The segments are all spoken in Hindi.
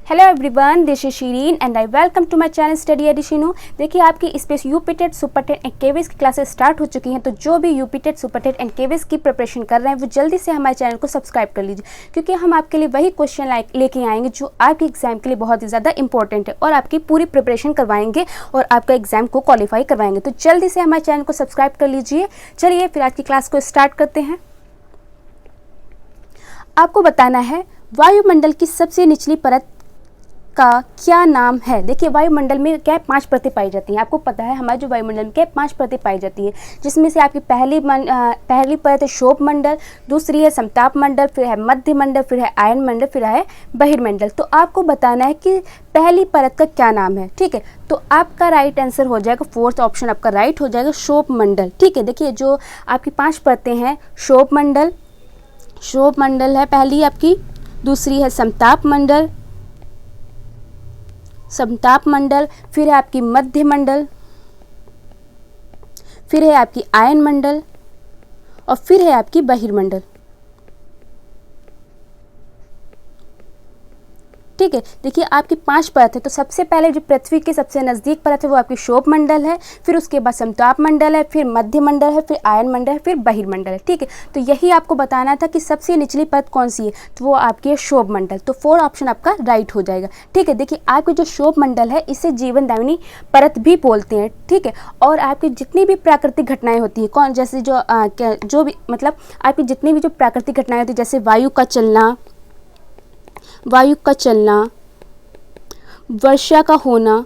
Hello everyone, this is Shireen and I welcome to my channel study एडिशिनो। देखिए, आपकी स्पेस यूपीटेट, सुपरटेट एंड केवीएस की क्लासेस स्टार्ट हो चुकी हैं। तो जो भी यूपीटेट, सुपरटेट एंड केवीएस की प्रिपरेशन कर रहे हैं वो जल्दी से हमारे चैनल को सब्सक्राइब कर लीजिए, क्योंकि हम आपके लिए वही क्वेश्चन लेके आएंगे जो आपके एग्जाम के लिए बहुत ही ज़्यादा इंपॉर्टेंट है और आपकी पूरी प्रिपरेशन करवाएंगे और आपका एग्जाम को क्वालिफाई करवाएंगे। तो जल्दी से हमारे चैनल को सब्सक्राइब कर लीजिए। चलिए फिर आज की क्लास को स्टार्ट करते हैं। आपको बताना है वायुमंडल की सबसे निचली परत का क्या नाम है। देखिए, वायुमंडल में क्या 5 परतें पाई जाती हैं। आपको पता है हमारे जो वायुमंडल में क्या 5 परतें पाई जाती हैं, जिसमें से आपकी पहली परत है शोभ मंडल, दूसरी है समताप मंडल, फिर है मध्य मंडल, फिर है आयन मंडल, फिर है बहिर्मंडल। तो आपको बताना है कि पहली परत का क्या नाम है। ठीक है, तो आपका राइट आंसर हो जाएगा, फोर्थ ऑप्शन आपका राइट हो जाएगा, शोभ मंडल। ठीक है, देखिए जो आपकी 5 परतें हैं, शोभ मंडल है पहली आपकी, दूसरी है समताप मंडल, फिर है आपकी मध्य मंडल, फिर है आपकी आयन मंडल और फिर है आपकी बहिर्मंडल। ठीक है, देखिए आपकी 5 परत है। तो सबसे पहले जो पृथ्वी के सबसे नज़दीक परत है वो आपकी शोभ मंडल है, फिर उसके बाद समताप मंडल है, फिर मध्य मंडल है, फिर आयन मंडल है, फिर बहिर्मंडल है। ठीक है, तो यही आपको बताना था कि सबसे निचली परत कौन सी है, तो वो आपकी है शोभ मंडल। तो 4 ऑप्शन आपका राइट हो जाएगा। ठीक है, देखिए आपके जो शोभ मंडल है इसे जीवन दायिनी परत भी बोलते हैं। ठीक है, और आपकी जितनी भी प्राकृतिक घटनाएं होती है जैसे जो भी मतलब आपकी जितनी भी जो प्राकृतिक घटनाएं होती है, जैसे वायु का चलना, वर्षा का होना,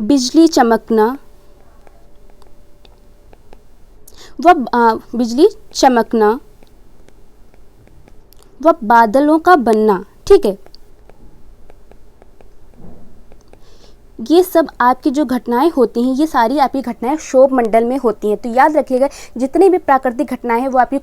बिजली चमकना, व बादलों का बनना। ठीक है, ये सब आपकी जो घटनाएं होती हैं, ये सारी आपकी घटनाएं शोभ मंडल में होती हैं। तो याद रखिएगा, जितनी भी प्राकृतिक घटनाएं हैं वो आपकी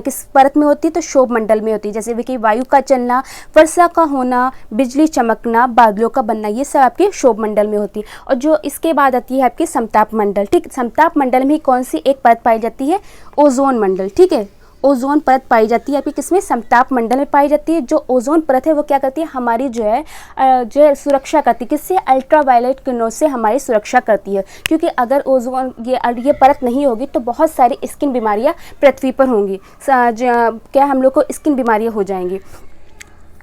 किस परत में होती है, तो शोभ मंडल में होती है। जैसे कि वायु का चलना, वर्षा का होना, बिजली चमकना, बादलों का बनना, ये सब आपके शोभ मंडल में होती है। और जो इसके बाद आती है आपकी समताप मंडल। ठीक, समताप मंडल में कौन सी एक परत पाई जाती है, ओजोन मंडल। ठीक है, ओजोन परत पाई जाती है आपकी किसमें, समताप मंडल में पाई जाती है। जो ओजोन परत है वो क्या करती है, हमारी जो है सुरक्षा करती है, किससे, अल्ट्रावायलेट किरणों से हमारी सुरक्षा करती है। क्योंकि अगर ओजोन ये परत नहीं होगी तो बहुत सारी स्किन बीमारियां पृथ्वी पर होंगी, क्या हम लोग को स्किन बीमारियां हो जाएंगी।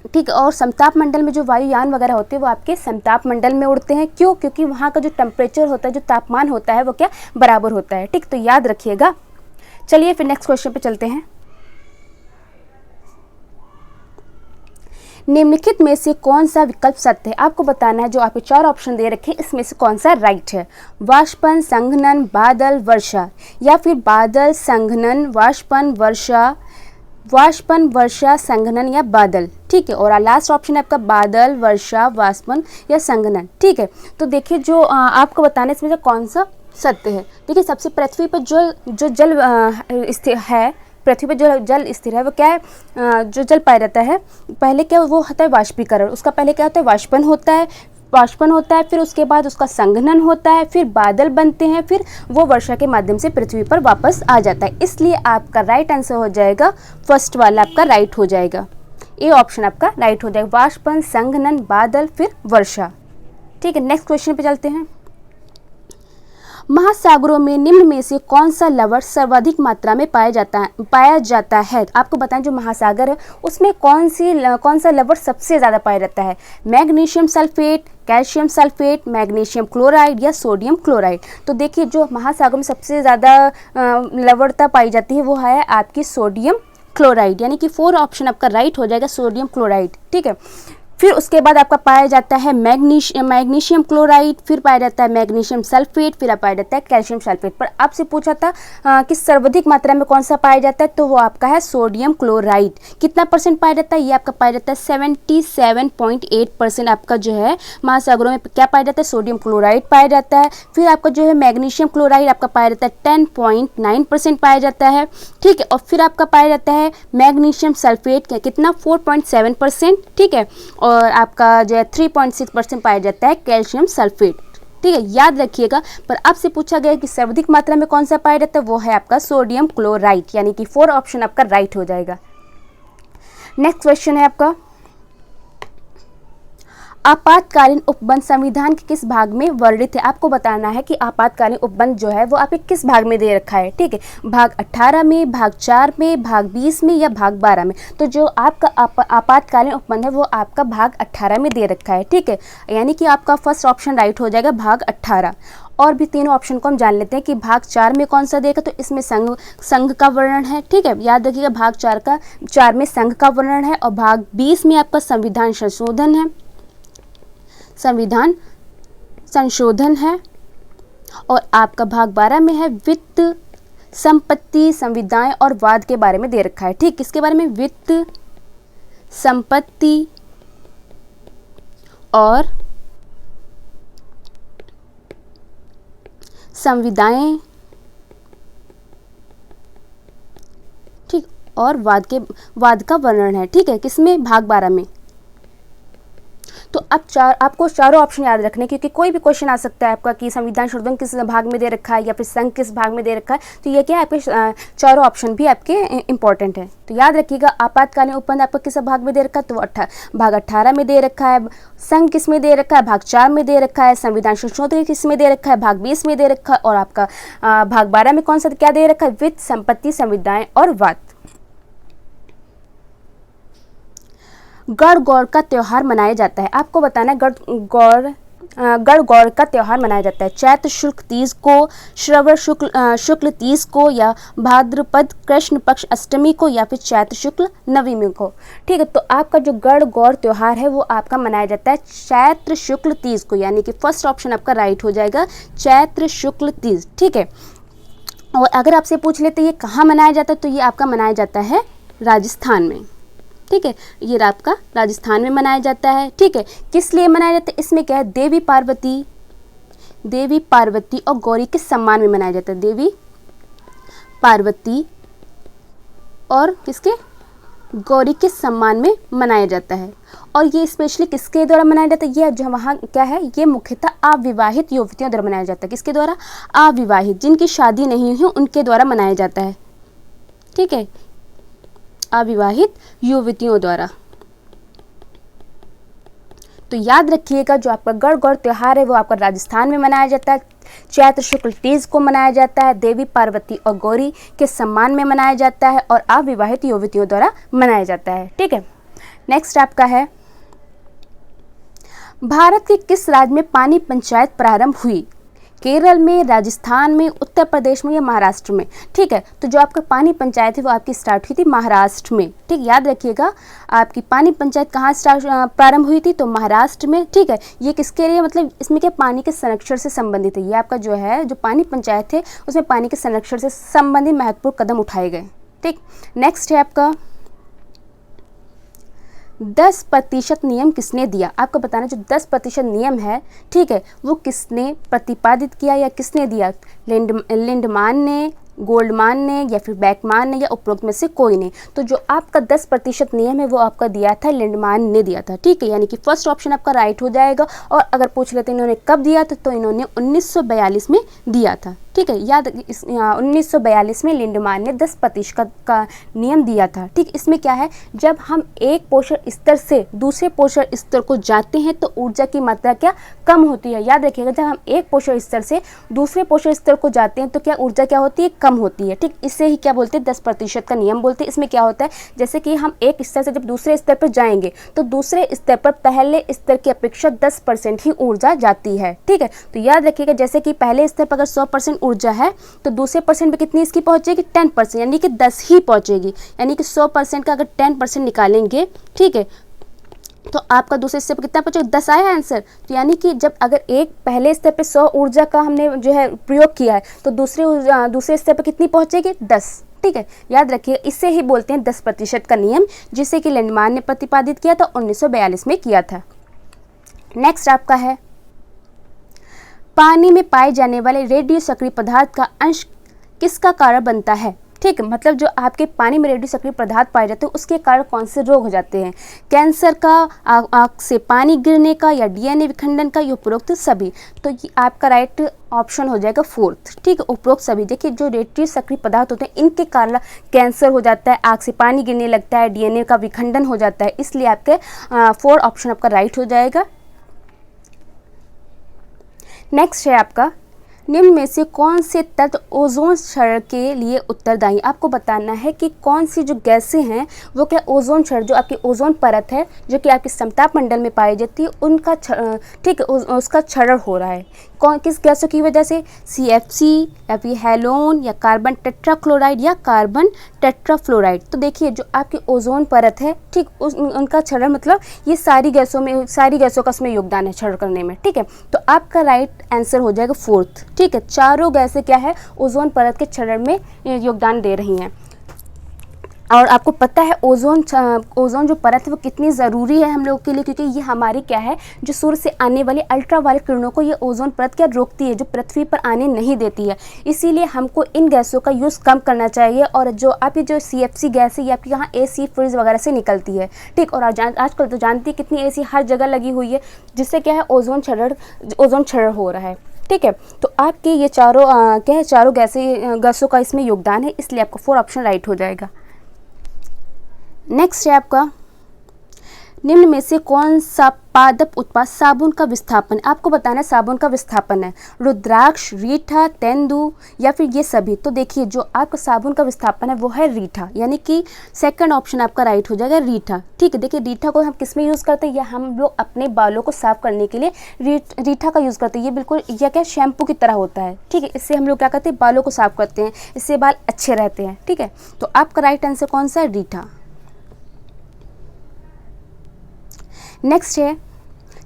ठीक है, और समताप मंडल में जो वायुयान वगैरह होते हैं वो आपके समताप मंडल में उड़ते हैं। क्यों, क्योंकि वहाँ का जो टेम्परेचर होता है, जो तापमान होता है वो क्या बराबर होता है। ठीक, तो याद रखिएगा। चलिए फिर नेक्स्ट क्वेश्चन पे चलते हैं। निम्नलिखित में से कौन सा विकल्प सत्य है। आपको बताना है, जो आपके 4 ऑप्शन दे रखे हैं इसमें से कौन सा राइट है। वाष्पन, संघनन, बादल, वर्षा, या फिर बादल, संघनन, वाष्पन, वर्षा, संघनन या बादल। ठीक है, और लास्ट ऑप्शन है आपका बादल, वर्षा, वाष्पन या संघनन। ठीक है, तो देखिए जो आपको बताना है इसमें से कौन सा सत्य है। देखिए, सबसे पृथ्वी पर जो जल स्थिर है, पृथ्वी पर जो जल स्थिर है वो क्या है, जो जल पाया जाता है, पहले क्या वो होता है वाष्पीकरण, उसका पहले क्या होता है वाष्पन होता है, फिर उसके बाद उसका संघनन होता है, फिर बादल बनते हैं, फिर वो वर्षा के माध्यम से पृथ्वी पर वापस आ जाता है। इसलिए आपका राइट आंसर हो जाएगा फर्स्ट वाला, आपका राइट हो जाएगा, ए ऑप्शन आपका राइट हो जाएगा, वाष्पन, संघनन, बादल, फिर वर्षा। ठीक है, नेक्स्ट क्वेश्चन पे चलते हैं। महासागरों में निम्न में से कौन सा लवण सर्वाधिक मात्रा में पाया जाता है। आपको बताएं, जो महासागर है उसमें कौन सा लवण सबसे ज़्यादा पाया जाता है। Magnesium sulphate, calcium sulphate, magnesium chloride या सोडियम क्लोराइड। तो देखिए, जो महासागर में सबसे ज़्यादा लवणता पाई जाती है वो है आपकी सोडियम क्लोराइड, यानी कि 4 ऑप्शन आपका राइट हो जाएगा, सोडियम क्लोराइड। ठीक है, फिर उसके बाद आपका पाया जाता है मैग्नीशियम क्लोराइड, फिर पाया जाता है मैग्नीशियम सल्फेट, फिर पाया जाता है कैल्शियम सल्फेट। पर आपसे पूछा था कि सर्वाधिक मात्रा में कौन सा पाया जाता है, तो वो आपका है सोडियम क्लोराइड। कितना परसेंट पाया जाता है, ये आपका पाया जाता है 77.8% आपका जो है महासागरों में क्या पाया जाता है, सोडियम क्लोराइड पाया जाता है। फिर आपका जो है मैग्नीशियम क्लोराइड आपका पाया जाता है 10.9% पाया जाता है। ठीक है, और फिर आपका पाया जाता है मैग्नीशियम सल्फेट कितना 4.7%। ठीक है, और आपका जो है 3.6% पाया जाता है कैल्शियम सल्फेट। ठीक है, याद रखिएगा। पर आपसे पूछा गया कि सर्वाधिक मात्रा में कौन सा पाया जाता है, वो है आपका सोडियम क्लोराइड, यानी कि 4 ऑप्शन आपका राइट हो जाएगा। नेक्स्ट क्वेश्चन है आपका, आपातकालीन उपबंध संविधान के किस भाग में वर्णित है। आपको बताना है कि आपातकालीन उपबंध जो है वो आपके किस भाग में दे रखा है। ठीक है, भाग 18 में, भाग 4 में, भाग 20 में या भाग 12 में। तो जो आपका आपातकालीन उपबंध है वो आपका भाग 18 में दे रखा है। ठीक है, यानी कि आपका फर्स्ट ऑप्शन राइट हो जाएगा भाग 18। और भी तीनों ऑप्शन को हम जान लेते हैं कि भाग 4 में कौन सा देगा, तो इसमें संघ का वर्णन है। ठीक है, याद रखिएगा भाग 4 में संघ का वर्णन है, और भाग 20 में आपका संविधान संशोधन है, संविधान संशोधन है। और आपका भाग 12 में है वित्त, संपत्ति, संविदाएं और वाद के बारे में दे रखा है। ठीक, किसके बारे में, वित्त, संपत्ति और संविदाएं, ठीक, और वाद का वर्णन है। ठीक है, किसमें, भाग 12 में। तो अब आपको चारों ऑप्शन याद रखने, क्योंकि कोई भी क्वेश्चन आ सकता है आपका कि संविधान संशोधन किस भाग में दे रखा है या फिर संघ किस भाग में दे रखा है। तो ये क्या है, आपके चारों ऑप्शन भी आपके इंपॉर्टेंट है। तो याद रखिएगा आपातकालीन उपबंध आपका किस भाग में दे रखा है, तो भाग 18 में दे रखा है। संघ किस में दे रखा है, भाग 4 में दे रखा है। संविधान संशोधन किस में दे रखा है, भाग 20 में दे रखा है। और आपका भाग 12 में कौन सा क्या दे रखा है, वित्त, संपत्ति, संविदाएं और वाद। गणगौर का त्यौहार मनाया जाता है। आपको बताना है गणगौर का त्यौहार मनाया जाता है चैत्र शुक्ल तीज को, श्रवण शुक्ल तीज को, या भाद्रपद कृष्ण पक्ष अष्टमी को, या फिर चैत्र शुक्ल नवमी को। ठीक है, तो आपका जो गणगौर त्यौहार है वो आपका मनाया जाता है चैत्र शुक्ल तीज को, यानी कि फर्स्ट ऑप्शन आपका राइट हो जाएगा, चैत्र शुक्ल तीज। ठीक है, और अगर आपसे पूछ लेते ये कहाँ मनाया जाता है, तो ये आपका मनाया जाता है राजस्थान में। ठीक है, ये आपका राजस्थान में मनाया जाता है। ठीक है, किस लिए मनाया जाता है, इसमें क्या है, देवी पार्वती और गौरी के सम्मान में मनाया जाता है। देवी पार्वती और किसके, गौरी के सम्मान में मनाया जाता है। और ये स्पेशली किसके द्वारा मनाया जाता है, ये जो वहाँ क्या है, ये मुख्यतः अविवाहित युवतियों द्वारा मनाया जाता है। किसके द्वारा, अविवाहित, जिनकी शादी नहीं हुई उनके द्वारा मनाया जाता है। ठीक है, अविवाहित युवतियों द्वारा। तो याद रखिएगा जो आपका गणगौर त्यौहार है वो आपका राजस्थान में मनाया जाता है, चैत्र शुक्ल तीज को मनाया जाता है, देवी पार्वती और गौरी के सम्मान में मनाया जाता है, और अविवाहित युवतियों द्वारा मनाया जाता है। ठीक है, नेक्स्ट आपका है, भारत के किस राज्य में पानी पंचायत प्रारंभ हुई, केरल में, राजस्थान में, उत्तर प्रदेश में या महाराष्ट्र में। ठीक है, तो जो आपका पानी पंचायत है वो आपकी स्टार्ट हुई थी महाराष्ट्र में। ठीक, याद रखिएगा आपकी पानी पंचायत कहाँ प्रारंभ हुई थी, तो महाराष्ट्र में। ठीक है, ये किसके लिए, मतलब इसमें क्या पानी के संरक्षण से संबंधित है। ये आपका जो है जो पानी पंचायत है उसमें पानी के संरक्षण से संबंधित महत्वपूर्ण कदम उठाए गए। ठीक, नेक्स्ट है आपका 10% नियम किसने दिया। आपको बताना जो 10% नियम है, ठीक है, वो किसने प्रतिपादित किया या किसने दिया, लिंडमान ने, गोल्डमान ने, या फिर बैकमान ने, या उपरोक्त में से कोई ने। तो जो आपका 10% नियम है वो आपका दिया था लिंडमान ने दिया था। ठीक है, यानी कि फर्स्ट ऑप्शन आपका राइट हो जाएगा। और अगर पूछ लेते इन्होंने कब दिया था, तो इन्होंने 1942 में दिया था। ठीक है, याद 1942 में लिंडमान ने 10% का नियम दिया था। ठीक, इसमें क्या है, जब हम एक पोषण स्तर से दूसरे पोषण स्तर को जाते हैं तो ऊर्जा की मात्रा क्या कम होती है। याद रखिएगा जब हम एक पोषण स्तर से दूसरे पोषण स्तर को जाते हैं तो क्या ऊर्जा क्या होती है, कम होती है। ठीक, इससे ही क्या बोलते हैं, 10% का नियम बोलते हैं। इसमें क्या होता है, जैसे कि हम एक स्तर से जब दूसरे स्तर पर जाएंगे तो दूसरे स्तर पर पहले स्तर की अपेक्षा 10% ही ऊर्जा जाती है। ठीक है, तो याद रखिएगा जैसे कि पहले स्तर पर अगर 100% ऊर्जा है तो दूसरे परसेंट पे कितनी इसकी पहुंचेगी, 10%, यानी कि 10 ही पहुंचेगी। यानी कि 100% का अगर 10% निकालेंगे, ठीक है, तो आपका दूसरे स्तर पर कितना पहुंचेगा, 10 आया आंसर। तो यानी कि जब अगर एक पहले स्तर पे 100 ऊर्जा का हमने जो है प्रयोग किया है तो दूसरे स्तर पर कितनी पहुंचेगी, 10। ठीक है, याद रखिए इसे ही बोलते हैं 10% का नियम, जिसे कि लिंडमान ने प्रतिपादित किया था, 1942 में किया था। नेक्स्ट आपका है, पानी में पाए जाने वाले रेडियो सक्रिय पदार्थ का अंश किसका कारण बनता है। ठीक है, मतलब जो आपके पानी में रेडियो सक्रिय पदार्थ पाए जाते हैं उसके कारण कौन से रोग हो जाते हैं, कैंसर का, आँख से पानी गिरने का, या डीएनए विखंडन का, या उपरोक्त सभी। तो ये आपका राइट ऑप्शन हो जाएगा फोर्थ। ठीक है, उपरोक्त सभी। देखिए जो रेडियो सक्रिय पदार्थ होते हैं इनके कारण कैंसर हो जाता है, आँख से पानी गिरने लगता है, डीएनए का विखंडन हो जाता है, इसलिए आपके फोर्थ ऑप्शन आपका राइट हो जाएगा। नेक्स्ट है आपका, निम्न में से कौन से तत्व ओजोन क्षरण के लिए उत्तरदायी। आपको बताना है कि कौन सी जो गैसें हैं वो क्या ओजोन क्षरण, जो आपकी ओजोन परत है जो कि आपके समताप मंडल में पाई जाती है उनका ठीक है उसका क्षरण हो रहा है। कौन किस गैसों की वजह से, CFC या फिर हेलोन या कार्बन टेट्राक्लोराइड या कार्बन टेट्राफ्लोराइड। तो देखिए जो आपकी ओजोन परत है ठीक उनका क्षरण मतलब ये सारी गैसों का इसमें योगदान है क्षरण करने में। ठीक है, तो आपका राइट आंसर हो जाएगा फोर्थ। ठीक है, चारों गैसें क्या है ओजोन परत के क्षरण में योगदान दे रही हैं। और आपको पता है ओजोन जो परत है वो कितनी ज़रूरी है हम लोगों के लिए, क्योंकि ये हमारी क्या है जो सूर्य से आने वाली अल्ट्रावायलेट किरणों को ये ओजोन परत क्या रोकती है, जो पृथ्वी पर आने नहीं देती है। इसीलिए हमको इन गैसों का यूज़ कम करना चाहिए। और जो आपकी जो CFC गैस है ये आपके यहाँ AC फ्रिज वगैरह से निकलती है। ठीक, और आजकल तो जानती है कितनी AC हर जगह लगी हुई है, जिससे क्या है ओजोन क्षरण हो रहा है। ठीक है, तो आपके ये चारों गैसों का इसमें योगदान है, इसलिए आपका 4 ऑप्शन राइट हो जाएगा। नेक्स्ट है आपका, निम्न में से कौन सा पादप उत्पाद साबुन का विस्थापन। आपको बताना है साबुन का विस्थापन है रुद्राक्ष, रीठा, तेंदु या फिर ये सभी। तो देखिए जो आपका साबुन का विस्थापन है वो है रीठा, यानी कि सेकंड ऑप्शन आपका राइट हो जाएगा रीठा। ठीक है, देखिए रीठा को हम किस में यूज़ करते हैं, या हम लोग अपने बालों को साफ करने के लिए रीठा का यूज़ करते हैं। ये बिल्कुल यह क्या शैम्पू की तरह होता है। ठीक है, इससे हम लोग क्या करते हैं बालों को साफ करते हैं, इससे बाल अच्छे रहते हैं। ठीक है, तो आपका राइट आंसर कौन सा है, रीठा। नेक्स्ट है,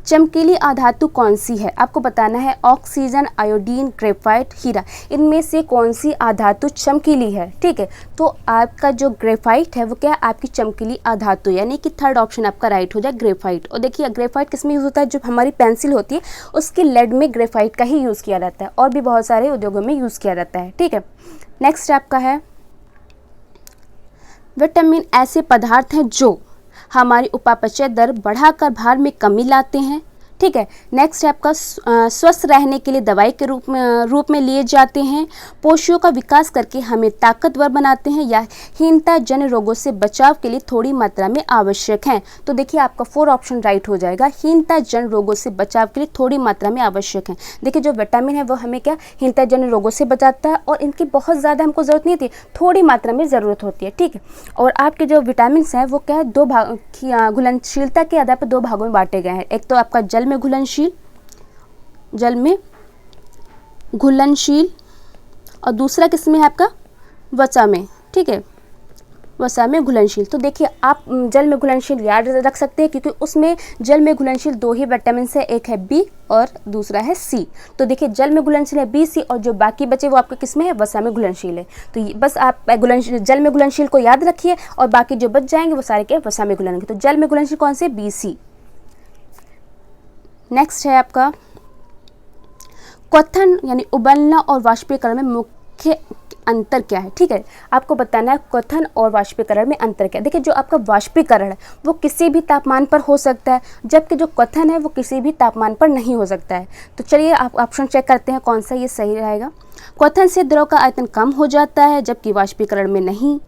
चमकीली अधातु कौन सी है। आपको बताना है ऑक्सीजन, आयोडीन, ग्रेफाइट, हीरा, इनमें से कौन सी अधातु चमकीली है। ठीक है, तो आपका जो ग्रेफाइट है वो क्या है आपकी चमकीली अधातु, यानी कि थर्ड ऑप्शन आपका राइट हो जाए ग्रेफाइट। और देखिए ग्रेफाइट किस में यूज़ होता है, जो हमारी पेंसिल होती है उसकी लेड में ग्रेफाइट का ही यूज़ किया जाता है, और भी बहुत सारे उद्योगों में यूज़ किया जाता है। ठीक है, नेक्स्ट आपका है, विटामिन ऐसे पदार्थ हैं जो हमारी उपापचय दर बढ़ाकर भार में कमी लाते हैं। ठीक है, नेक्स्ट है आपका स्वस्थ रहने के लिए दवाई के रूप में लिए जाते हैं, पोषियों का विकास करके हमें ताकतवर बनाते हैं, या हीनता जन्य रोगों से बचाव के लिए थोड़ी मात्रा में आवश्यक हैं। तो देखिए आपका 4 ऑप्शन राइट हो जाएगा, हीनता जन्य रोगों से बचाव के लिए थोड़ी मात्रा में आवश्यक हैं। देखिए जो विटामिन है वो हमें क्या हीनता जन्य रोगों से बचाता है, और इनकी बहुत ज़्यादा हमको ज़रूरत नहीं होती, थोड़ी मात्रा में ज़रूरत होती है। ठीक है, और आपके जो विटामिन हैं वो क्या है दो भाग घुलनशीलता के आधार पर 2 भागों में बांटे गए हैं। एक तो आपका जल में घुलनशील और दूसरा किसमें है आपका वसा में। ठीक है, वसा में घुलनशील। तो देखिए आप जल में घुलनशील याद रख सकते हैं, क्योंकि उसमें जल में घुलनशील 2 ही विटामिन है, एक है बी और दूसरा है सी। तो देखिए जल में घुलनशील है बी, सी, और जो बाकी बचे वो आपके किसमें है वसा में घुलनशील है। तो बस आप जल में घुलनशील को याद रखिए, और बाकी जो बच जाएंगे वो सारे क्या वसा में घुलेंगे। तो जल में घुलनशील कौन से, बी, सी। नेक्स्ट है आपका, क्वथन यानी उबलना और वाष्पीकरण में मुख्य अंतर क्या है। ठीक है, आपको बताना है क्वथन और वाष्पीकरण में अंतर क्या है। देखिए जो आपका वाष्पीकरण है वो किसी भी तापमान पर हो सकता है, जबकि जो क्वथन है वो किसी भी तापमान पर नहीं हो सकता है। तो चलिए आप ऑप्शन चेक करते हैं कौन सा ये सही रहेगा। क्वथन से द्रव का आयतन कम हो जाता है, जबकि वाष्पीकरण में नहीं।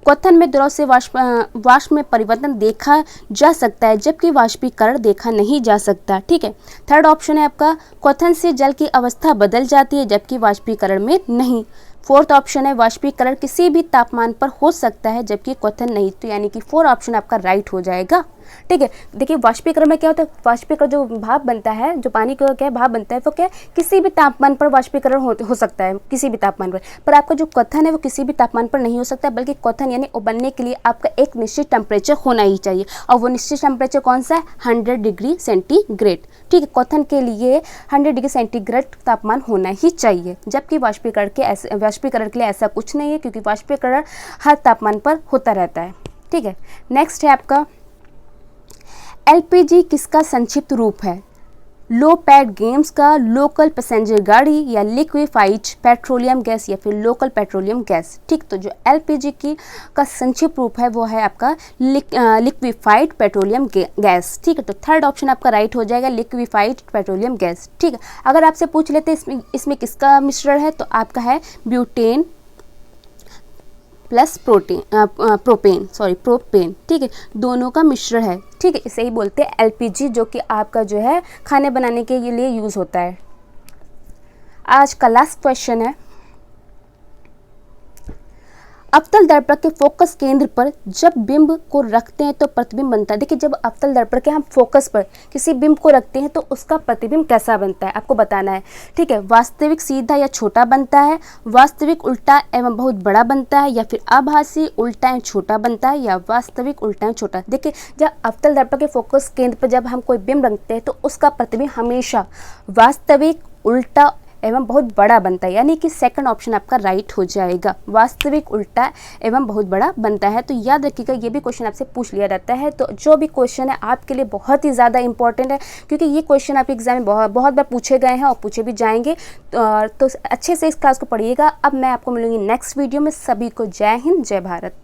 क्वथन में द्रव से वाष्प में परिवर्तन देखा जा सकता है, जबकि वाष्पीकरण देखा नहीं जा सकता। ठीक है, थर्ड ऑप्शन है आपका, क्वथन से जल की अवस्था बदल जाती है, जबकि वाष्पीकरण में नहीं। फोर्थ ऑप्शन है, वाष्पीकरण किसी भी तापमान पर हो सकता है, जबकि क्वथन नहीं। तो यानी कि 4 ऑप्शन आपका राइट हो जाएगा। ठीक है, देखिए वाष्पीकरण में क्या होता है, वाष्पीकरण जो भाप बनता है, जो पानी का क्या भाप बनता है वो क्या किसी भी तापमान पर वाष्पीकरण हो सकता है, किसी भी तापमान पर आपका जो क्वथन है वो किसी भी तापमान पर नहीं हो सकता, बल्कि क्वथन यानी उबलने के लिए आपका एक निश्चित टेम्परेचर होना ही चाहिए, और वो निश्चित टेम्परेचर कौन सा है, 100 डिग्री सेंटीग्रेड। ठीक है, क्वथन के लिए 100 डिग्री सेंटीग्रेड तापमान होना ही चाहिए, जबकि वाष्पीकरण के लिए ऐसा कुछ नहीं है, क्योंकि वाष्पीकरण हर तापमान पर होता रहता है। ठीक है, नेक्स्ट है आपका, LPG किसका संक्षिप्त रूप है। लो पैड गेम्स का, लोकल पैसेंजर गाड़ी, या लिक्विफाइड पेट्रोलियम गैस, या फिर लोकल पेट्रोलियम गैस। ठीक, तो जो एलपीजी की का संक्षिप्त रूप है वो है आपका लिक्विफाइड पेट्रोलियम गैस। ठीक है, तो थर्ड ऑप्शन आपका राइट हो जाएगा, लिक्विफाइड पेट्रोलियम गैस। ठीक है, अगर आपसे पूछ लेते हैं इसमें किसका मिश्रण है, तो आपका है ब्यूटेन प्लस प्रोपेन। ठीक है, दोनों का मिश्रण है। ठीक है, इसे ही बोलते हैं एलपीजी, जो कि आपका जो है खाने बनाने के लिए यूज़ होता है। आज का लास्ट क्वेश्चन है, अवतल दर्पण के फोकस केंद्र पर जब बिंब को रखते हैं तो प्रतिबिंब बनता है। देखिए, जब अवतल दर्पण के हम फोकस पर किसी बिंब को रखते हैं तो उसका प्रतिबिंब कैसा बनता है आपको बताना है। ठीक है, वास्तविक सीधा या छोटा बनता है, वास्तविक उल्टा एवं बहुत बड़ा बनता है, या फिर आभासी उल्टा एवं छोटा बनता है, या वास्तविक उल्टा एवं छोटा। देखिए, जब अवतल दर्पण के फोकस केंद्र पर जब हम कोई बिंब रखते हैं तो उसका प्रतिबिंब हमेशा वास्तविक, उल्टा एवं बहुत बड़ा बनता है, यानी कि सेकंड ऑप्शन आपका राइट हो जाएगा, वास्तविक, उल्टा एवं बहुत बड़ा बनता है। तो याद रखिएगा, ये भी क्वेश्चन आपसे पूछ लिया जाता है। तो जो भी क्वेश्चन है आपके लिए बहुत ही ज़्यादा इंपॉर्टेंट है, क्योंकि ये क्वेश्चन आपके एग्जाम में बहुत बार पूछे गए हैं और पूछे भी जाएंगे। तो अच्छे से इस क्लास को पढ़िएगा। अब मैं आपको मिलूंगी नेक्स्ट वीडियो में। सभी को जय हिंद, जय भारत।